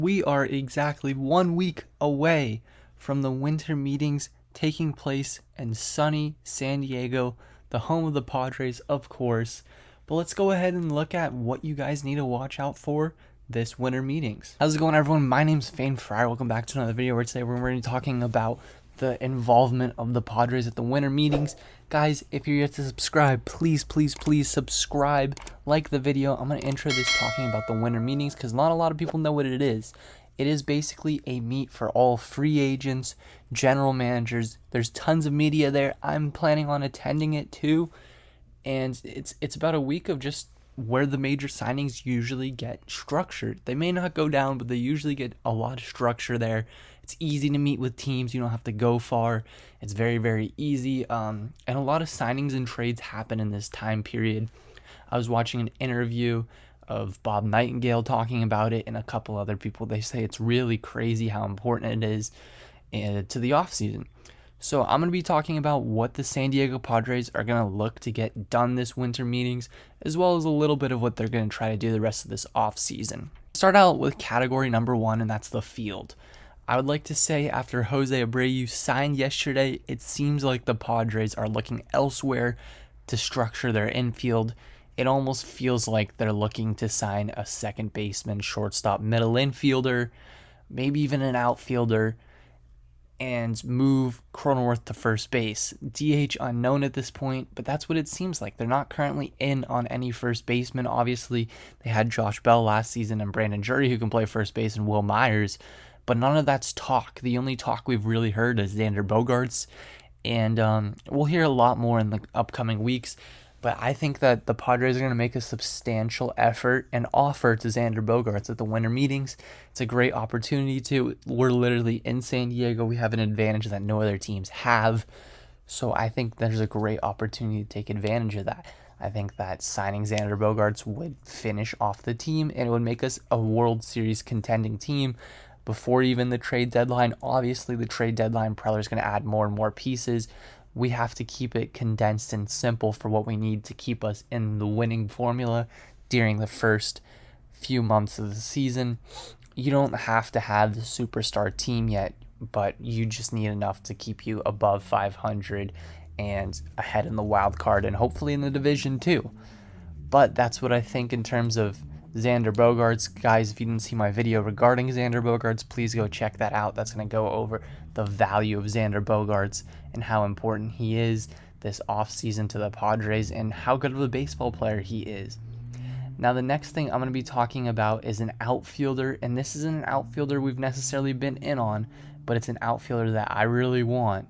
We are exactly 1 week away from the winter meetings taking place in sunny San Diego, the home of the Padres, of course. But let's go ahead and look at what you guys need to watch out for this winter meetings. How's it going, everyone? My name's FamedFriar. Welcome back to another video where today we're going to be talking about the involvement of the Padres at the winter meetings. Guys, if you're yet to subscribe, please subscribe, like the video. I'm going to intro this talking about the winter meetings because not a lot of people know what it is. It is basically a meet for all free agents, general managers. There's tons of media there. I'm planning on attending it too. And it's about a week of just where the major signings usually get structured. They may not go down, but they usually get a lot of structure there. It's easy to meet with teams. You don't have to go far. It's very easy. And a lot of signings and trades happen in this time period. I was watching an interview of Bob Nightingale talking about it and a couple other people. They say it's really crazy how important it is to the offseason. So I'm going to be talking about what the San Diego Padres are going to look to get done this winter meetings, as well as a little bit of what they're going to try to do the rest of this offseason. Start out with category number one, and that's the field. I would like to say after Jose Abreu signed yesterday, it seems like the Padres are looking elsewhere to structure their infield. It almost feels like they're looking to sign a second baseman, shortstop, middle infielder, maybe even an outfielder, and move Cronenworth to first base. DH unknown at this point, but that's what it seems like. They're not currently in on any first baseman. Obviously, they had Josh Bell last season and Brandon Drury who can play first base and Will Myers, but none of that's talk. The only talk we've really heard is xander bogaerts, and we'll hear a lot more in the upcoming weeks. But I think that the Padres are going to make a substantial effort and offer to xander bogaerts at the winter meetings. It's a great opportunity to. We're literally in San Diego. We have an advantage that no other teams have. So I think there's a great opportunity to take advantage of that. I think that signing xander bogaerts would finish off the team and it would make us a World Series contending team before even the trade deadline. Obviously, the trade deadline, Preller is going to add more and more pieces. We have to keep it condensed and simple for what we need to keep us in the winning formula during the first few months of the season. You don't have to have the superstar team yet, but you just need enough to keep you above 500 and ahead in the wild card and hopefully in the division too. But that's what I think in terms of xander bogaerts. Guys, if you didn't see my video regarding xander bogaerts, please go check that out. That's going to go over the value of xander bogaerts and how important he is this offseason to the Padres and how good of a baseball player he is. Now, the next thing I'm going to be talking about is an outfielder, and this isn't an outfielder we've necessarily been in on, but it's an outfielder that I really want,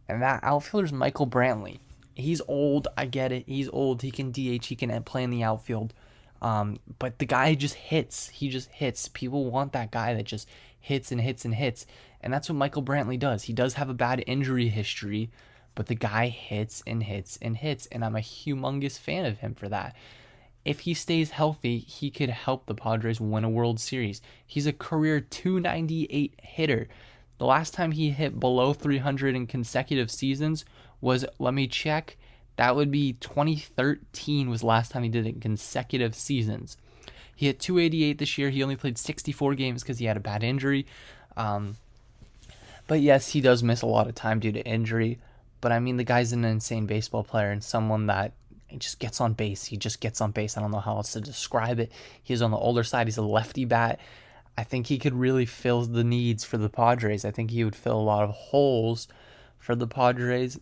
and that outfielder is Michael Brantley. He's old, I get it. He's old. He can DH. He can play in the outfield. But the guy just hits. He just hits. People want that guy that just hits and hits and hits. And that's what Michael Brantley does. He does have a bad injury history, but the guy hits and hits and hits. And I'm a humongous fan of him for that. If he stays healthy, he could help the Padres win a World Series. He's a career 298 hitter. The last time he hit below 300 in consecutive seasons was, let me check, that would be 2013 was the last time he did it in consecutive seasons. He hit 288 this year. He only played 64 games because he had a bad injury. But yes, he does miss a lot of time due to injury. But I mean, the guy's an insane baseball player and someone that just gets on base. He just gets on base. I don't know how else to describe it. He's on the older side. He's a lefty bat. I think he could really fill the needs for the Padres. I think he would fill a lot of holes for the Padres.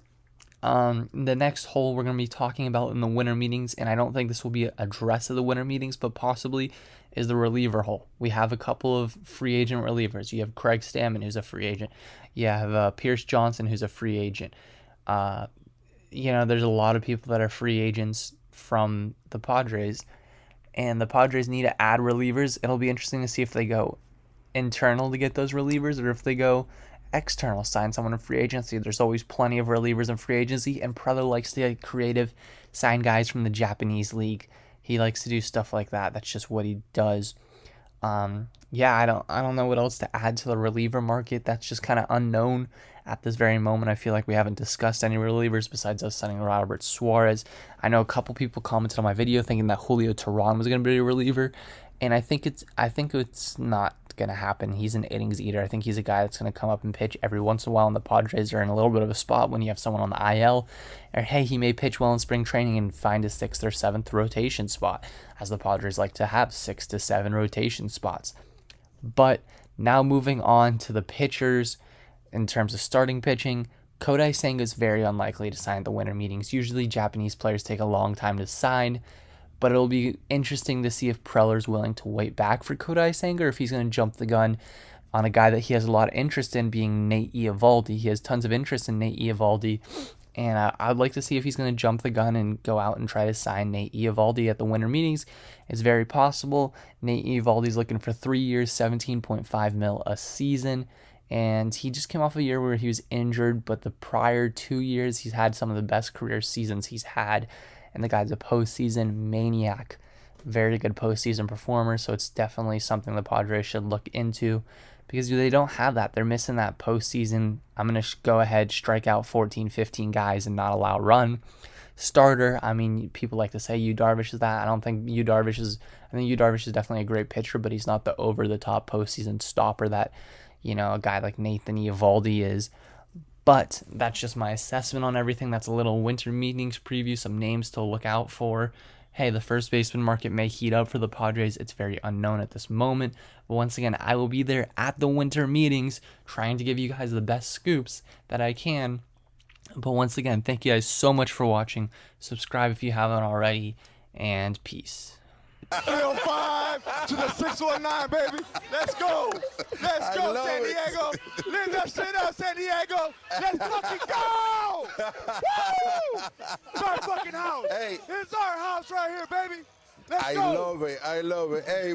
The next hole we're going to be talking about in the winter meetings, and I don't think this will be a dress of the winter meetings, but possibly is the reliever hole. We have a couple of free agent relievers. You have Craig Stammen, who's a free agent. You have Pierce Johnson, who's a free agent. There's a lot of people that are free agents from the Padres, and the Padres need to add relievers. It'll be interesting to see if they go internal to get those relievers or if they go external, sign someone in free agency. There's always plenty of relievers in free agency, and Preller likes to get creative, sign guys from the Japanese league. He likes to do stuff like that. That's just what he does. I don't know what else to add to the reliever market. That's just kind of unknown at this very moment. I feel like we haven't discussed any relievers besides us signing Robert Suarez. I know a couple people commented on my video thinking that Julio Teheran was going to be a reliever, and I think it's not going to happen. He's an innings eater. I think he's a guy that's going to come up and pitch every once in a while, and the Padres are in a little bit of a spot when you have someone on the IL. Or, hey, he may pitch well in spring training and find a 6th or 7th rotation spot, as the Padres like to have 6 to 7 rotation spots. But now moving on to the pitchers, in terms of starting pitching, Kodai Senga is very unlikely to sign at the winter meetings. Usually Japanese players take a long time to sign, but it'll be interesting to see if Preller's willing to wait back for Kodai Senga, or if he's going to jump the gun on a guy that he has a lot of interest in, being Nate Eovaldi. He has tons of interest in Nate Eovaldi, and I'd like to see if he's going to jump the gun and go out and try to sign Nate Eovaldi at the winter meetings. It's very possible. Nate Eovaldi's looking for 3 years, $17.5 million a season. And he just came off a year where he was injured, but the prior 2 years, he's had some of the best career seasons he's had. And the guy's a postseason maniac. Very good postseason performer, so it's definitely something the Padres should look into, because they don't have that. They're missing that postseason. I'm going to go ahead, strike out 14, 15 guys and not allow a run. Starter, I mean, people like to say Yu Darvish is that. I don't think Yu Darvish is. I think Yu Darvish is definitely a great pitcher, but he's not the over-the-top postseason stopper that, a guy like Nathan Eovaldi is. But that's just my assessment on everything. That's a little winter meetings preview, some names to look out for. Hey, the first baseman market may heat up for the Padres. It's very unknown at this moment. But once again, I will be there at the winter meetings trying to give you guys the best scoops that I can. But once again, thank you guys so much for watching. Subscribe if you haven't already, and peace. 305 to the 619, baby. Let's go. Let's go, San Diego. Live that shit up, San Diego. Let's fucking go. Woo! It's our fucking house. Hey. It's our house right here, baby. Let's go. I love it. Hey.